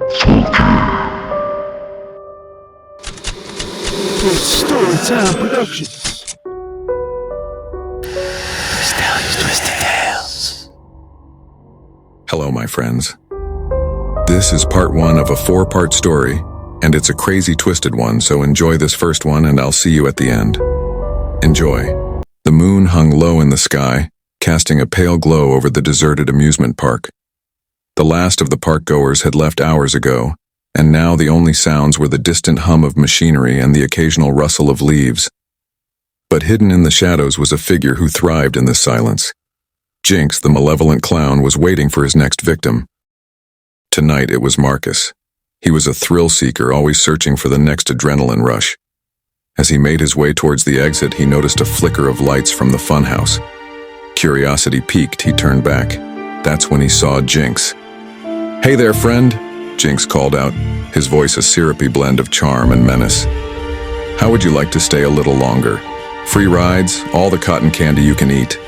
It's Storytime Productions. Stelly's Twisted Tales. Hello, my friends. This is part one of a 4-part story, and it's a crazy twisted one, so enjoy this first one and I'll see you at the end. Enjoy. The moon hung low in the sky, casting a pale glow over the deserted amusement park. The last of the park goers had left hours ago, and now the only sounds were the distant hum of machinery and the occasional rustle of leaves. But hidden in the shadows was a figure who thrived in this silence. Jinx, the malevolent clown, was waiting for his next victim. Tonight it was Marcus. He was a thrill-seeker, always searching for the next adrenaline rush. As he made his way towards the exit, he noticed a flicker of lights from the funhouse. Curiosity piqued, he turned back. That's when he saw Jinx. "Hey there, friend," Jinx called out, his voice a syrupy blend of charm and menace. "How would you like to stay a little longer? Free rides, all the cotton candy you can eat.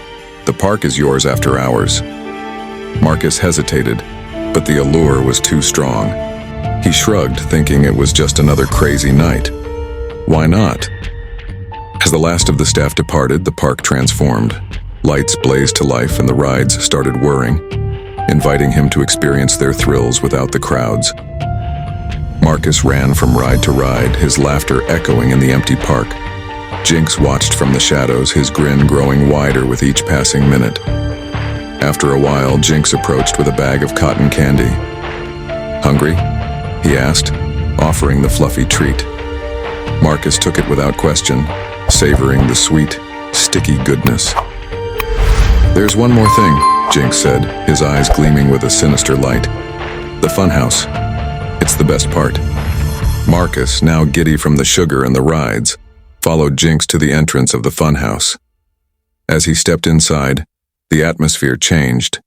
The park is yours after hours." Marcus hesitated, but the allure was too strong. He shrugged, thinking it was just another crazy night. Why not? As the last of the staff departed, the park transformed. Lights blazed to life and the rides started whirring, inviting him to experience their thrills without the crowds. Marcus ran from ride to ride, his laughter echoing in the empty park. Jinx watched from the shadows, his grin growing wider with each passing minute. After a while, Jinx approached with a bag of cotton candy. "Hungry?" he asked, offering the fluffy treat. Marcus took it without question, savoring the sweet, sticky goodness. "There's one more thing," Jinx said, his eyes gleaming with a sinister light. "The funhouse. It's the best part." Marcus, now giddy from the sugar and the rides, followed Jinx to the entrance of the funhouse. As he stepped inside, the atmosphere changed.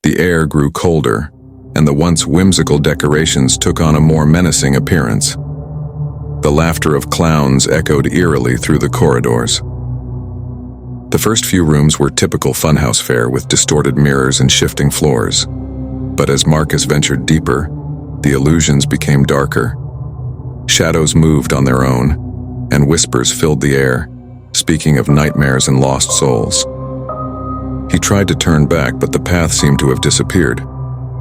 The air grew colder, and the once whimsical decorations took on a more menacing appearance. The laughter of clowns echoed eerily through the corridors. The first few rooms were typical funhouse fare with distorted mirrors and shifting floors. But as Marcus ventured deeper, the illusions became darker. Shadows moved on their own, and whispers filled the air, speaking of nightmares and lost souls. He tried to turn back, but the path seemed to have disappeared.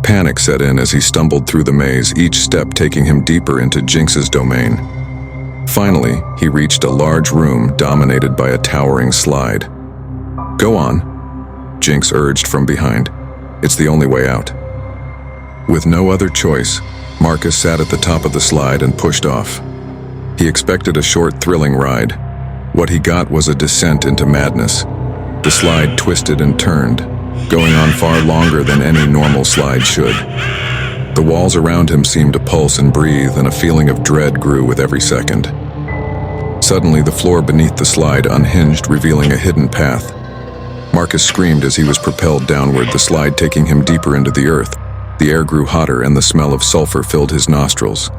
Panic set in as he stumbled through the maze, each step taking him deeper into Jinx's domain. Finally, he reached a large room dominated by a towering slide. "Go on," Jinx urged from behind. "It's the only way out." With no other choice, Marcus sat at the top of the slide and pushed off. He expected a short, thrilling ride. What he got was a descent into madness. The slide twisted and turned, going on far longer than any normal slide should. The walls around him seemed to pulse and breathe, and a feeling of dread grew with every second. Suddenly, the floor beneath the slide unhinged, revealing a hidden path. Marcus screamed as he was propelled downward, the slide taking him deeper into the earth. The air grew hotter, and the smell of sulfur filled his nostrils.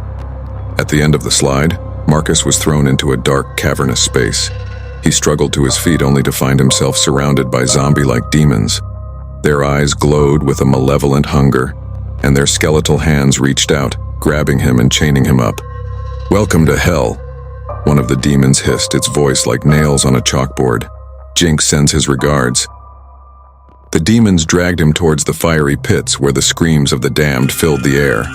At the end of the slide, Marcus was thrown into a dark, cavernous space. He struggled to his feet only to find himself surrounded by zombie-like demons. Their eyes glowed with a malevolent hunger, and their skeletal hands reached out, grabbing him and chaining him up. "Welcome to hell," one of the demons hissed, its voice like nails on a chalkboard. "Jinx sends his regards." The demons dragged him towards the fiery pits where the screams of the damned filled the air.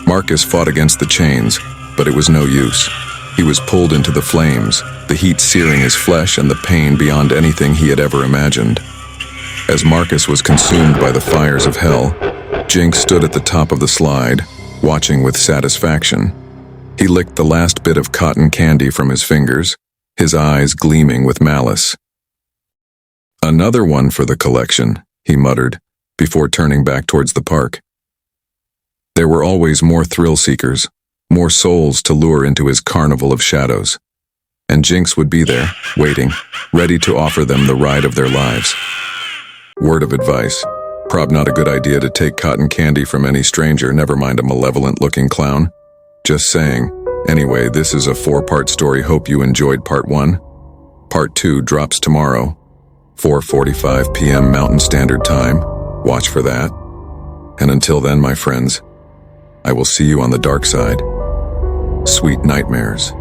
Marcus fought against the chains, but it was no use. He was pulled into the flames, the heat searing his flesh and the pain beyond anything he had ever imagined. As Marcus was consumed by the fires of hell, Jinx stood at the top of the slide, watching with satisfaction. He licked the last bit of cotton candy from his fingers, his eyes gleaming with malice. "Another one for the collection," he muttered, before turning back towards the park. There were always more thrill-seekers, more souls to lure into his carnival of shadows. And Jinx would be there, waiting, ready to offer them the ride of their lives. Word of advice: prob not a good idea to take cotton candy from any stranger, never mind a malevolent-looking clown. Just saying. Anyway, this is a 4-part story. Hope you enjoyed part 1. Part 2 drops tomorrow, 4:45 p.m. Mountain Standard Time. Watch for that. And until then, my friends, I will see you on the dark side. Sweet nightmares.